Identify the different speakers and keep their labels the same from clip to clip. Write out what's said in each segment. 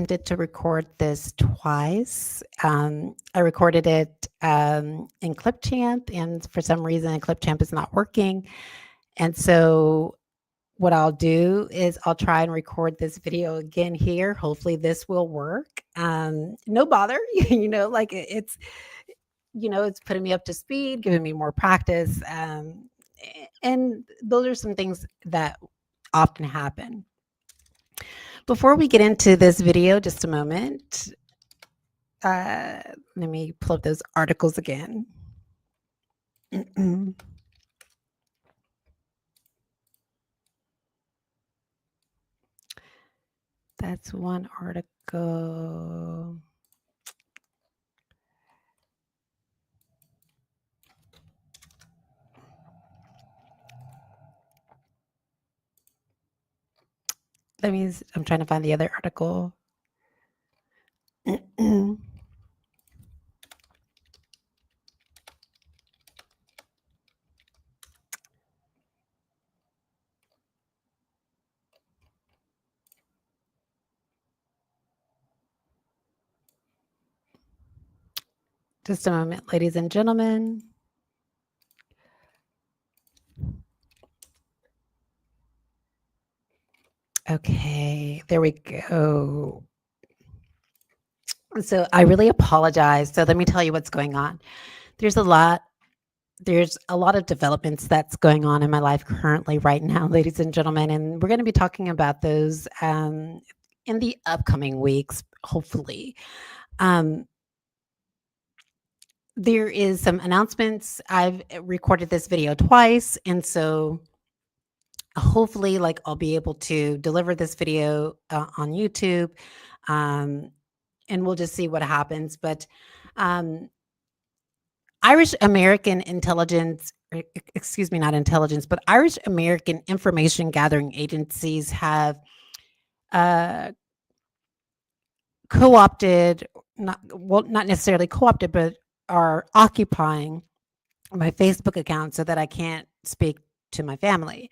Speaker 1: attempted to record this twice. I recorded it in Clipchamp, and for some reason, Clipchamp is not working. And so what I'll do is I'll try and record this video again here. Hopefully this will work. No bother, like it's putting me up to speed, giving me more practice. And those are some things that often happen. Before we get into this video, just a moment, let me pull up those articles again. That's one article. I'm trying to find the other article. Just a moment, ladies and gentlemen. Okay, there we go. So I really apologize. So let me tell you what's going on. There's a lot of developments that's going on in my life currently right now, ladies and gentlemen, and we're going to be talking about those in the upcoming weeks, hopefully. There is some announcements. I've recorded this video twice, and so hopefully I'll be able to deliver this video on YouTube, and we'll just see what happens. But Irish American intelligence, excuse me, not intelligence, but Irish American information gathering agencies have co-opted, not necessarily co-opted, but are occupying my Facebook account so that I can't speak to my family.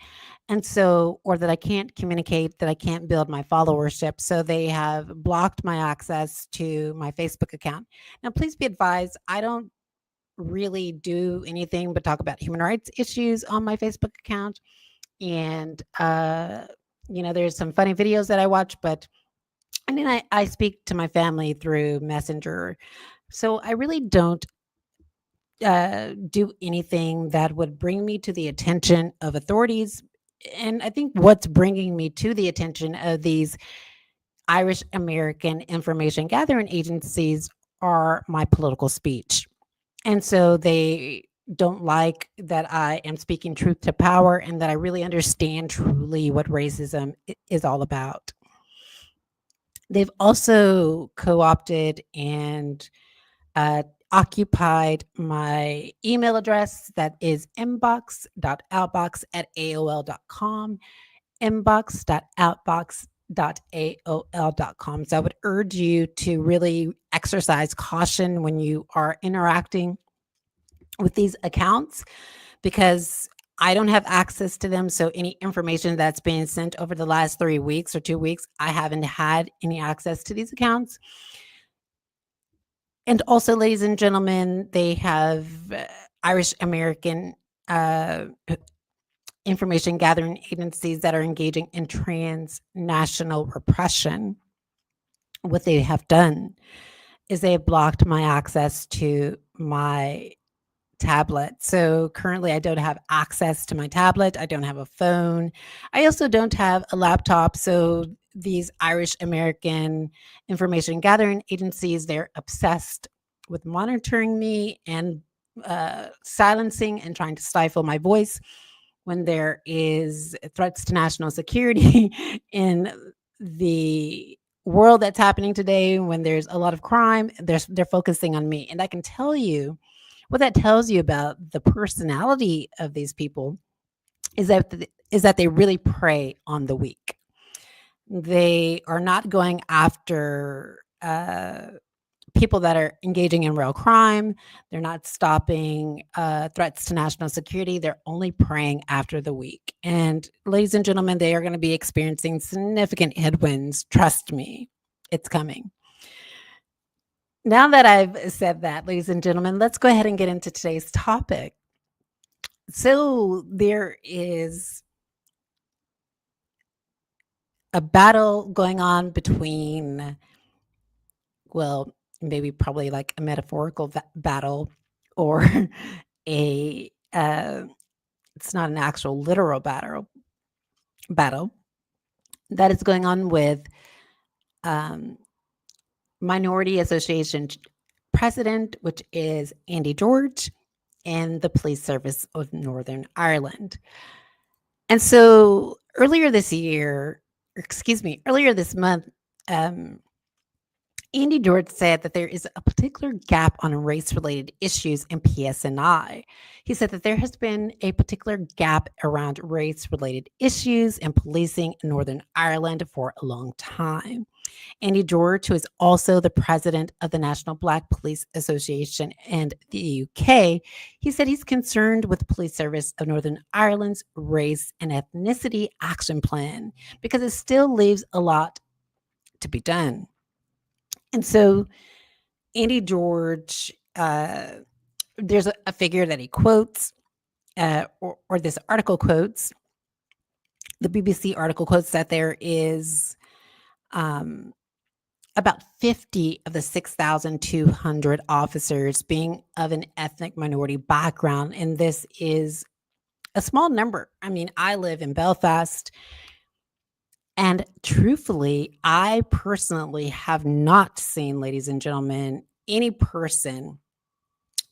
Speaker 1: And so, or that I can't communicate, that I can't build my followership. So they have blocked my access to my Facebook account. Now, please be advised, I don't really do anything but talk about human rights issues on my Facebook account. And, there's some funny videos that I watch, and then I speak to my family through Messenger. So I really don't do anything that would bring me to the attention of authorities. And I think what's bringing me to the attention of these Irish American information gathering agencies are my political speech. And so they don't like that I am speaking truth to power and that I really understand truly what racism is all about. They've also co-opted and occupied my email address that is inbox.outbox@aol.com, inbox.outbox.aol.com. So I would urge you to really exercise caution when you are interacting with these accounts, because I don't have access to them. So any information that's being sent over the last 3 weeks or 2 weeks, I haven't had any access to these accounts. And also, ladies and gentlemen, they have Irish American information gathering agencies that are engaging in transnational repression. What they have done is they have blocked my access to my tablet. So currently I don't have access to my tablet. I don't have a phone. I also don't have a laptop. So these Irish American information gathering agencies, they're obsessed with monitoring me and silencing and trying to stifle my voice when there is threats to national security in the world that's happening today. When there's a lot of crime, they're focusing on me. And I can tell you what that tells you about the personality of these people is that they really prey on the weak. They are not going after people that are engaging in real crime. They're not stopping threats to national security. They're only preying after the weak. And ladies and gentlemen, they are going to be experiencing significant headwinds. Trust me. it's coming. Now that I've said that, ladies and gentlemen, let's go ahead and get into today's topic. So there is a battle going on between, well, maybe probably like a metaphorical battle or a it's not an actual literal battle that is going on with um, Minority Association President, which is Andy George, and the Police Service of Northern Ireland. And so earlier this month, Andy George said that there is a particular gap on race-related issues in PSNI. He said that there has been a particular gap around race-related issues in policing in Northern Ireland for a long time. Andy George, who is also the president of the National Black Police Association and the UK, he said he's concerned with the Police Service of Northern Ireland's race and ethnicity action plan because it still leaves a lot to be done. And so Andy George, there's a figure that he quotes, or this article quotes, the BBC article quotes that there is about 50 of the 6,200 officers being of an ethnic minority background. And this is a small number. I mean, I live in Belfast. And truthfully, I personally have not seen, ladies and gentlemen, any person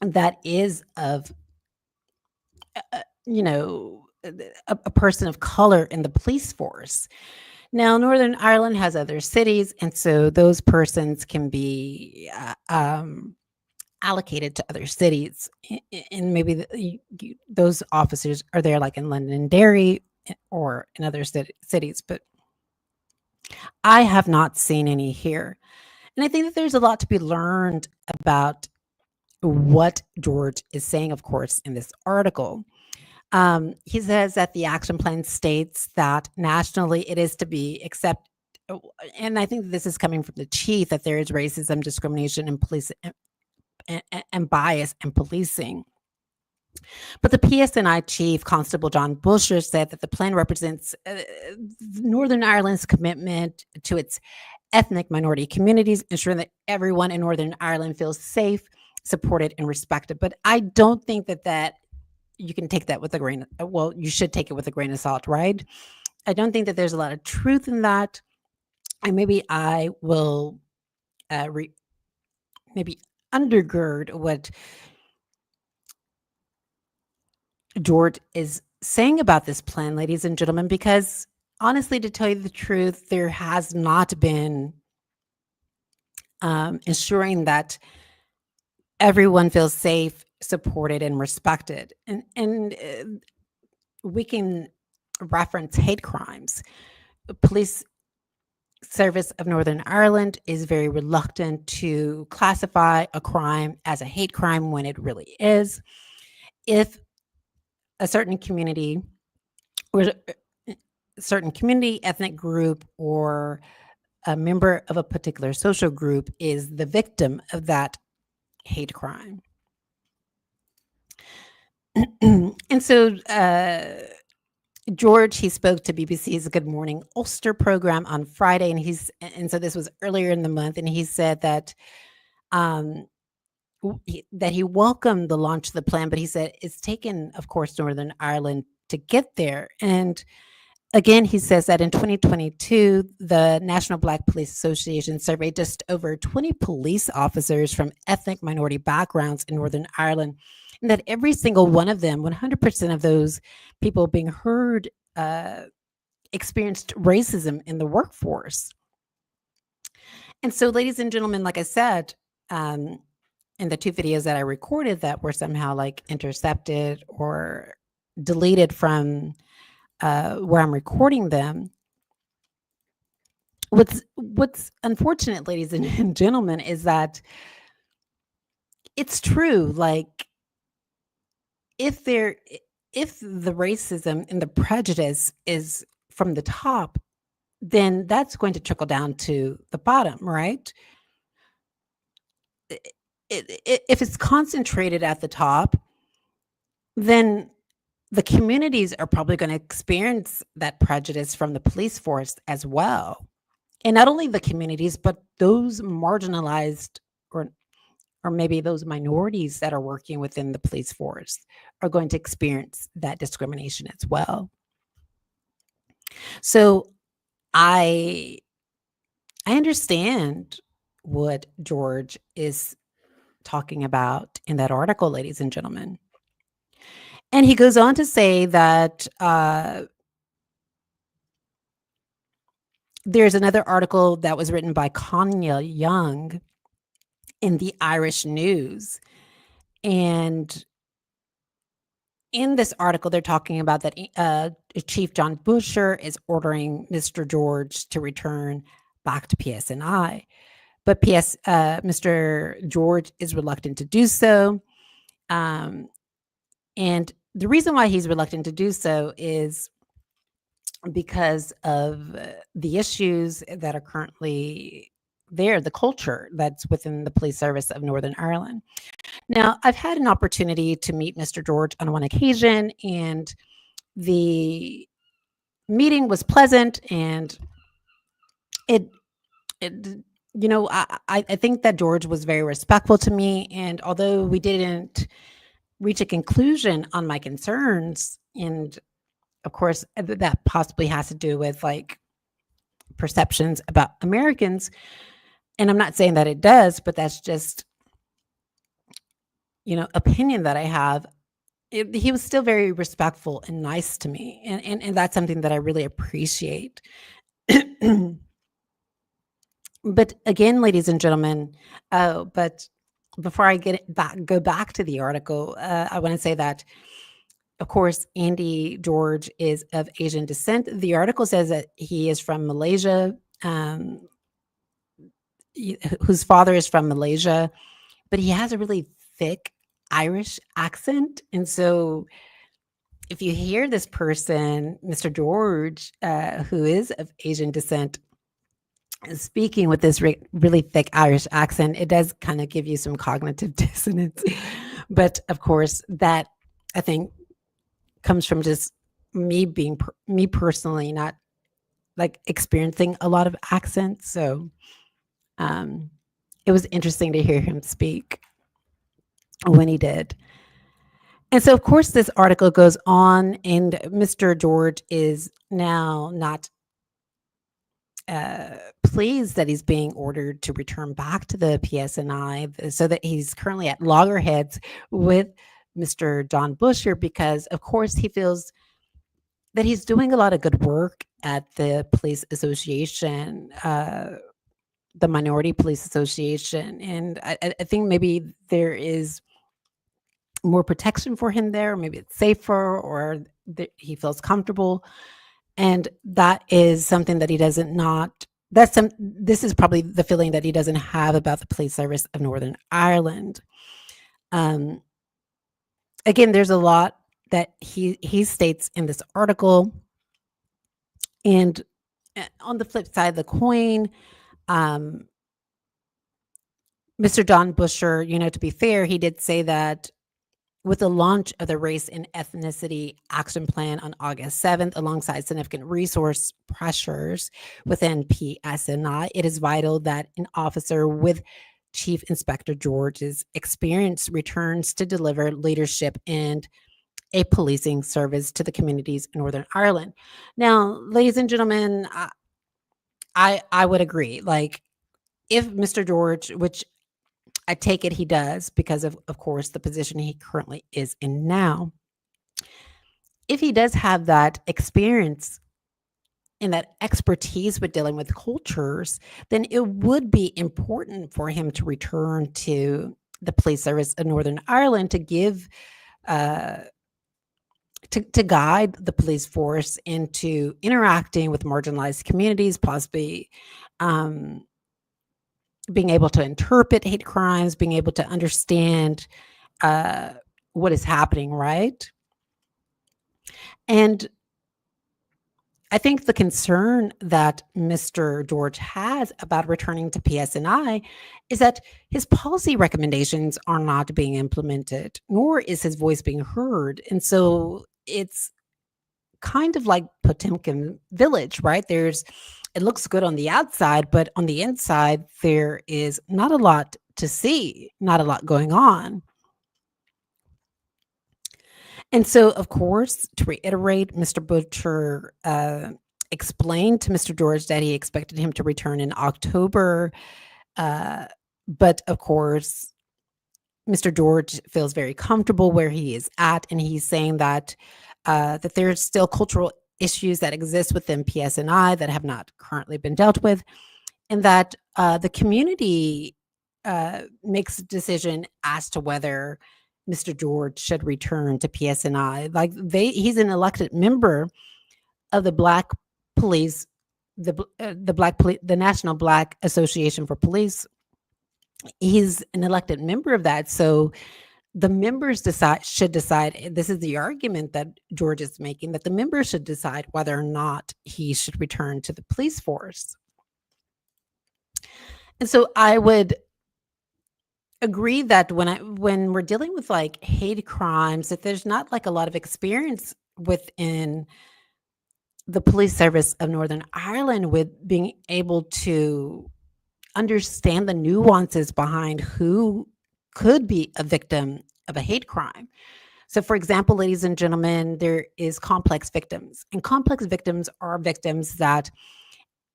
Speaker 1: that is of, a person of color in the police force. Now, Northern Ireland has other cities, and so those persons can be allocated to other cities. And maybe those officers are there like in Londonderry or in other cities, but I have not seen any here. And I think that there's a lot to be learned about what George is saying, of course, in this article. He says that the action plan states that nationally it is to be accepted, and I think this is coming from the chief, that there is racism, discrimination, and police and bias in policing. But the PSNI Chief Constable Jon Boucher said that the plan represents Northern Ireland's commitment to its ethnic minority communities, ensuring that everyone in Northern Ireland feels safe, supported, and respected. But I don't think that you can take that with a grain of, well, you should take it with a grain of salt, right? I don't think that there's a lot of truth in that. And maybe I will maybe undergird what George is saying about this plan, ladies and gentlemen, because honestly, to tell you the truth, there has not been ensuring that everyone feels safe, supported, and respected. And we can reference hate crimes. The Police Service of Northern Ireland is very reluctant to classify a crime as a hate crime when it really is. If a certain community or certain community, ethnic group, or a member of a particular social group is the victim of that hate crime. And so George, he spoke to BBC's Good Morning Ulster program on Friday, and so this was earlier in the month, and he said that that he welcomed the launch of the plan, but he said it's taken, of course, Northern Ireland to get there. And again, he says that in 2022, the National Black Police Association surveyed just over 20 police officers from ethnic minority backgrounds in Northern Ireland, and that every single one of them, 100% of those people being heard, experienced racism in the workforce. And so, ladies and gentlemen, like I said, in the two videos that I recorded that were somehow like intercepted or deleted from where I'm recording them, what's unfortunate, ladies and gentlemen, is that it's true. Like if the racism and the prejudice is from the top, then that's going to trickle down to the bottom, right? If it's concentrated at the top, then the communities are probably going to experience that prejudice from the police force as well. And not only the communities, but those marginalized or or maybe those minorities that are working within the police force are going to experience that discrimination as well. So I I understand what George is talking about in that article, ladies and gentlemen. And he goes on to say that there's another article that was written by Konya Young in the Irish News. And in this article, they're talking about that Chief Jon Boucher is ordering Mr. George to return back to PSNI. But Mr. George is reluctant to do so. And the reason why he's reluctant to do so is because of the issues that are currently there, the culture that's within the police service of Northern Ireland. Now, I've had an opportunity to meet Mr. George on one occasion, and the meeting was pleasant, and it I think that George was very respectful to me, and although we didn't reach a conclusion on my concerns, and of course that possibly has to do with like perceptions about Americans, and I'm not saying that it does, but that's just opinion that I have. He was still very respectful and nice to me, and that's something that I really appreciate. But again, ladies and gentlemen, but before I go back to the article, I want to say that, of course, Andy George is of Asian descent. The article says that he is from Malaysia, whose father is from Malaysia, but he has a really thick Irish accent. And so if you hear this person, Mr. George, who is of Asian descent, speaking with this really thick Irish accent, it does kind of give you some cognitive dissonance. But of course, that I think comes from just me being me personally not like experiencing a lot of accents. So it was interesting to hear him speak when he did. And so, of course, this article goes on, and Mr. George is now not pleased that he's being ordered to return back to the PSNI, so that he's currently at loggerheads with Mr. Jon Boucher, because, of course, he feels that he's doing a lot of good work at the police association, the Minority Police Association. And I think maybe there is more protection for him there. Maybe it's safer, or he feels comfortable. And that is something that he doesn't not. This is probably the feeling that he doesn't have about the police service of Northern Ireland. Again, there's a lot that he states in this article. And on the flip side of the coin, Mr. Jon Boucher, to be fair, he did say that with the launch of the Race and Ethnicity Action Plan on August 7th, alongside significant resource pressures within PSNI, it is vital that an officer with Chief Inspector George's experience returns to deliver leadership and a policing service to the communities in Northern Ireland. Now, ladies and gentlemen, I would agree. Like, if Mr. George, which I take it he does because of course, the position he currently is in now. If he does have that experience and that expertise with dealing with cultures, then it would be important for him to return to the police service of Northern Ireland to give, to guide the police force into interacting with marginalized communities, possibly being able to interpret hate crimes, being able to understand what is happening, right? And I think the concern that Mr. George has about returning to PSNI is that his policy recommendations are not being implemented, nor is his voice being heard. And so it's kind of like Potemkin Village, right? It looks good on the outside, but on the inside, there is not a lot to see, not a lot going on. And so, of course, to reiterate, Mr. Butcher explained to Mr. George that he expected him to return in October. Uh, but of course, Mr. George feels very comfortable where he is at, and he's saying that that there's still cultural issues that exist within PSNI that have not currently been dealt with, and that the community makes a decision as to whether Mr. George should return to PSNI. Like he's an elected member of the Black Police, the National Black Association for Police. He's an elected member of that, so the members should decide. This is the argument that George is making, that the members should decide whether or not he should return to the police force. And so I would agree that when we're dealing with like hate crimes, that there's not like a lot of experience within the police service of Northern Ireland with being able to understand the nuances behind who could be a victim of a hate crime. So, for example, ladies and gentlemen, there is complex victims, and complex victims are victims that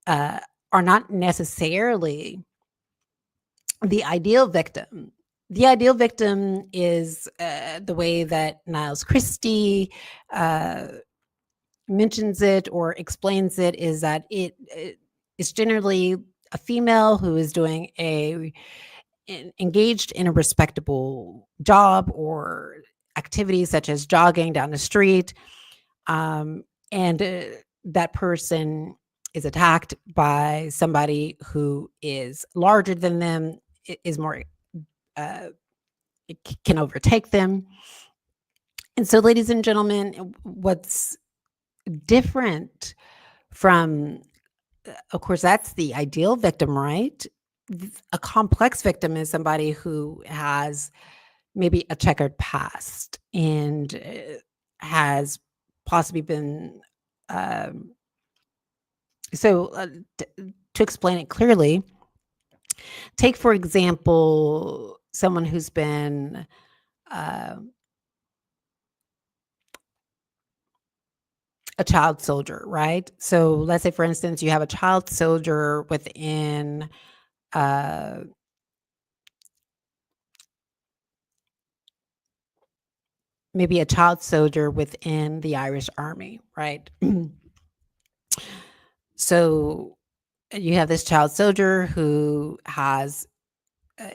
Speaker 1: are not necessarily the ideal victim. The ideal victim is the way that Niles Christie mentions it or explains it, is that it's generally a female who is doing engaged in a respectable job or activities such as jogging down the street, and that person is attacked by somebody who is larger than them, is more can overtake them. And so, ladies and gentlemen, what's different from, of course, that's the ideal victim, right? A complex victim is somebody who has maybe a checkered past and has possibly been so to explain it clearly, take for example someone who's been a child soldier, right? So let's say, for instance, you have a child soldier within maybe a child soldier within the Irish Army, right? So you have this child soldier who has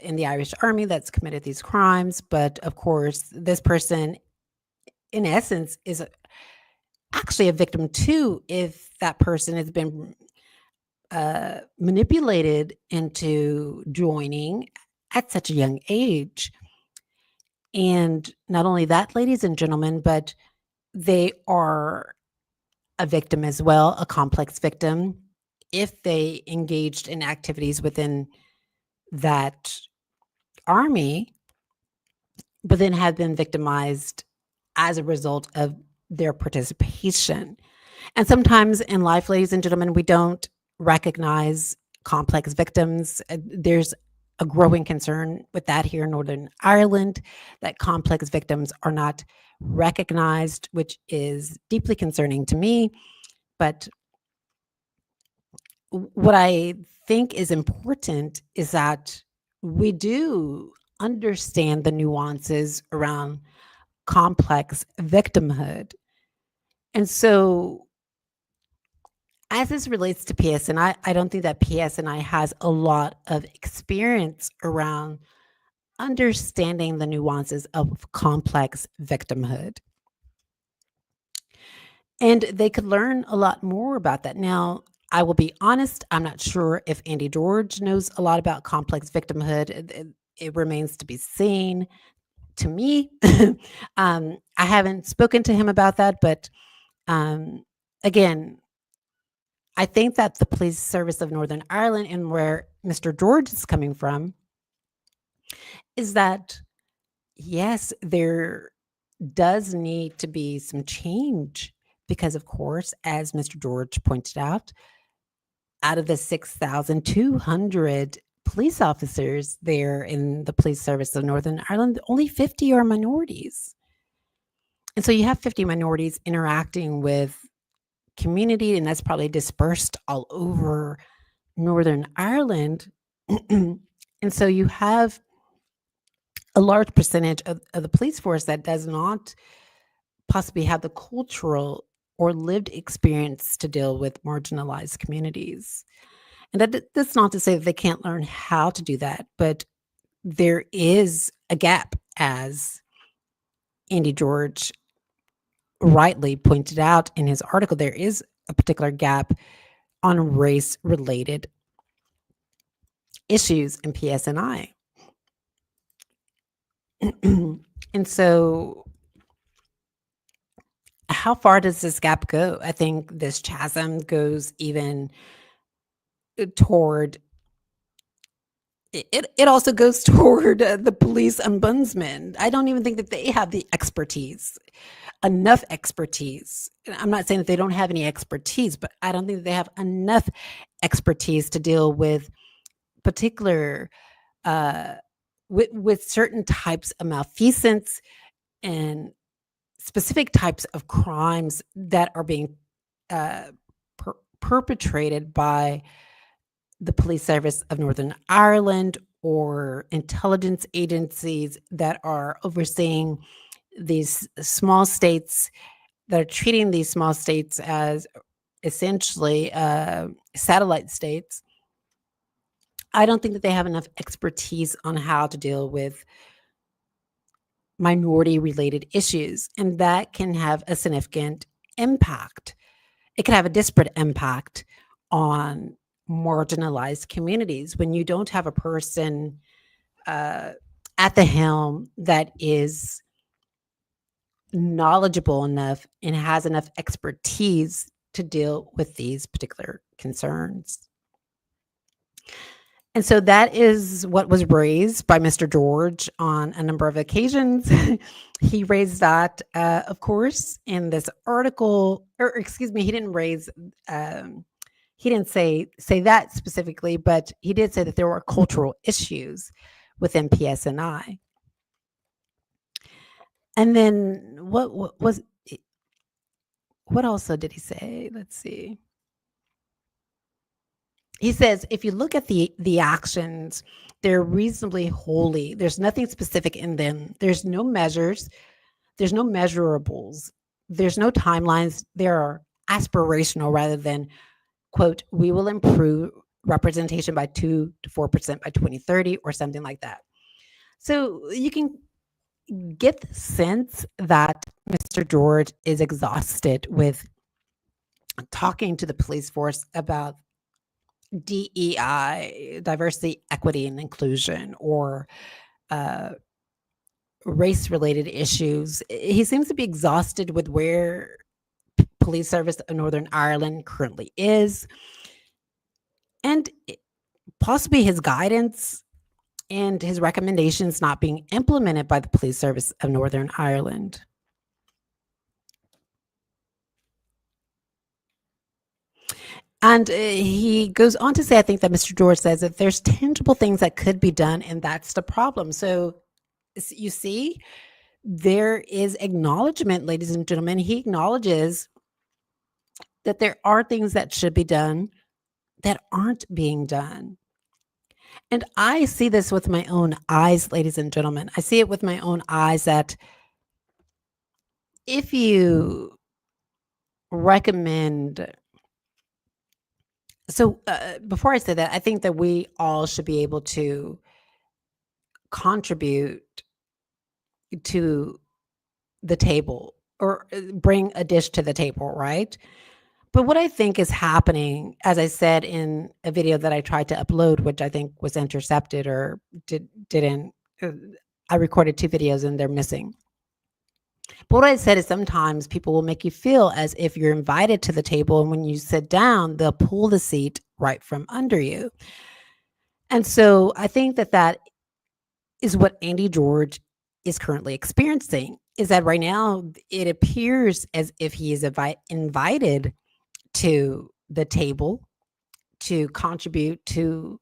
Speaker 1: in the Irish Army that's committed these crimes, but of course, this person, in essence, is actually a victim too if that person has been manipulated into joining at such a young age. And not only that, ladies and gentlemen, but they are a victim as well, a complex victim, if they engaged in activities within that army, but then have been victimized as a result of their participation. And sometimes in life, ladies and gentlemen, we don't recognize complex victims. There's a growing concern with that here in Northern Ireland, that complex victims are not recognized, which is deeply concerning to me. But what I think is important is that we do understand the nuances around complex victimhood. And so, as this relates to PSNI, I don't think that PSNI has a lot of experience around understanding the nuances of complex victimhood. And they could learn a lot more about that. Now, I will be honest, I'm not sure if Andy George knows a lot about complex victimhood. It remains to be seen. To me, I haven't spoken to him about that, but again, I think that the police service of Northern Ireland and where Mr. George is coming from is that, yes, there does need to be some change because, of course, as Mr. George pointed out of the 6,200 police officers there in the police service of Northern Ireland, only 50 are minorities. And so you have 50 minorities interacting with community, and that's probably dispersed all over Northern Ireland. And so you have a large percentage of the police force that does not possibly have the cultural or lived experience to deal with marginalized communities. And that's not to say that they can't learn how to do that, but there is a gap, as Andy George rightly pointed out in his article. There is a particular gap on race related issues in PSNI. And so, how far does this gap go? I think this chasm goes even toward it also goes toward the police ombudsman. I don't even think that they have the expertise, enough expertise. I'm not saying that they don't have any expertise, but I don't think that they have enough expertise to deal with particular with certain types of malfeasance and specific types of crimes that are being perpetrated by the police service of Northern Ireland or intelligence agencies that are overseeing these small states, that are treating these small states as essentially satellite states. I don't think that they have enough expertise on how to deal with minority related issues, and that can have a significant impact. It can have a disparate impact on marginalized communities when you don't have a person at the helm that is knowledgeable enough and has enough expertise to deal with these particular concerns. And so that is what was raised by Mr. George on a number of occasions. He raised that, of course, in this article, or excuse me, he didn't raise, he didn't say that specifically, but he did say that there were cultural issues within PSNI. And then what also did he say? Let's see. He says, if you look at the actions, they're reasonably wholly. There's nothing specific in them. There's no measures. There's no measurables. There's no timelines. They are aspirational rather than, quote, we will improve representation by 2 to 4% by 2030 or something like that. So you can get the sense that Mr. George is exhausted with talking to the police force about DEI, diversity, equity, and inclusion, or race-related issues. He seems to be exhausted with where police service of Northern Ireland currently is, and possibly his guidance and his recommendations not being implemented by the police service of Northern Ireland. And he goes on to say, I think that Mr. George says that there's tangible things that could be done, and that's the problem. So you see, there is acknowledgement, ladies and gentlemen. He acknowledges that there are things that should be done that aren't being done. And I see this with my own eyes, ladies and gentlemen. I see it with my own eyes that if you recommend, so before I say that, I think that we all should be able to contribute to the table or bring a dish to the table, right? But what I think is happening, as I said in a video that I tried to upload, which I think was intercepted or didn't, I recorded 2 videos and they're missing. But what I said is sometimes people will make you feel as if you're invited to the table, and when you sit down, they'll pull the seat right from under you. And so I think that that is what Andy George is currently experiencing, is that right now it appears as if he is invited to the table to contribute to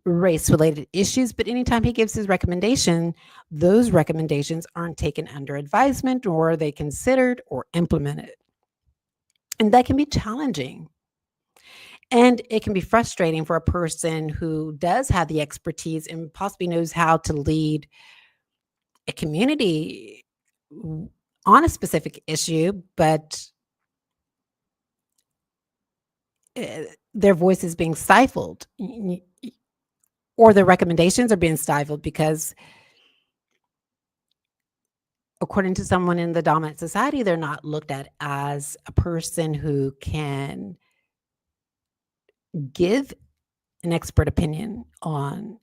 Speaker 1: race-related issues, but anytime he gives his recommendation, those recommendations aren't taken under advisement, or are they considered or implemented. And that can be challenging. And it can be frustrating for a person who does have the expertise and possibly knows how to lead a community on a specific issue, but their voice is being stifled, or their recommendations are being stifled because, according to someone in the dominant society, they're not looked at as a person who can give an expert opinion on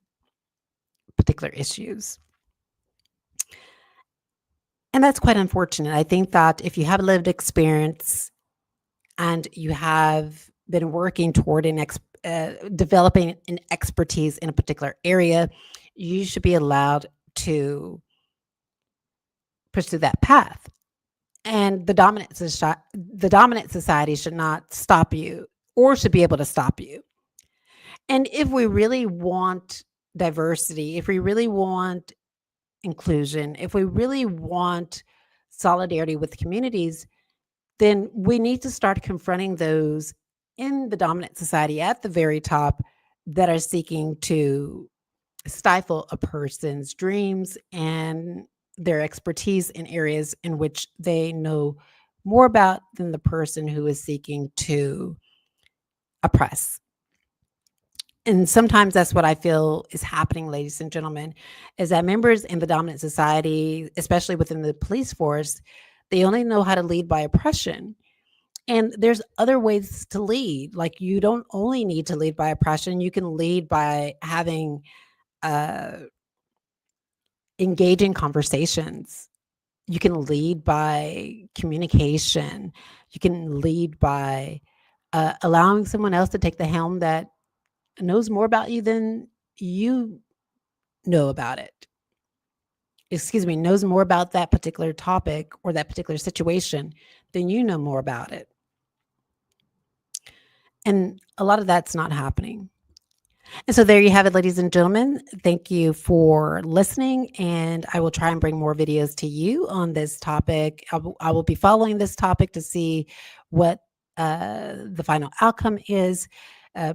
Speaker 1: particular issues. And that's quite unfortunate. I think that if you have lived experience and you have been working toward developing an expertise in a particular area, you should be allowed to pursue that path. And the dominant society should not stop you, or should be able to stop you. And if we really want diversity, if we really want inclusion, if we really want solidarity with communities, then we need to start confronting those in the dominant society at the very top that are seeking to stifle a person's dreams and their expertise in areas in which they know more about than the person who is seeking to oppress. And sometimes that's what I feel is happening, ladies and gentlemen, is that members in the dominant society, especially within the police force, they only know how to lead by oppression. And there's other ways to lead. Like, you don't only need to lead by oppression. You can lead by having engaging conversations. You can lead by communication. You can lead by allowing someone else to take the helm that knows more about you than you know about it. Excuse me, knows more about that particular topic or that particular situation than you know more about it. And a lot of that's not happening. And so there you have it, ladies and gentlemen. Thank you for listening, and I will try and bring more videos to you on this topic. I will be following this topic to see what the final outcome is.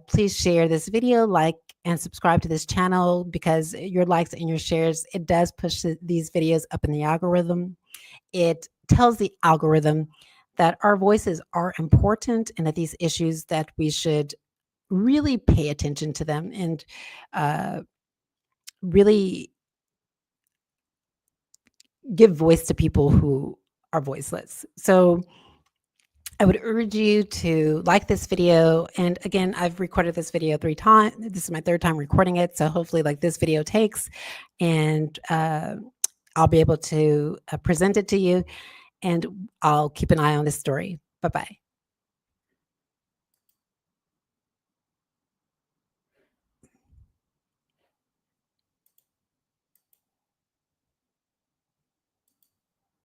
Speaker 1: Please share this video, like, and subscribe to this channel, because your likes and your shares, it does push these videos up in the algorithm. It tells the algorithm that our voices are important and that these issues, that we should really pay attention to them and really give voice to people who are voiceless. So I would urge you to like this video. And again, I've recorded this video 3 times. This is my 3rd time recording it. So hopefully, like, this video takes, and I'll be able to present it to you, and I'll keep an eye on this story. Bye-bye.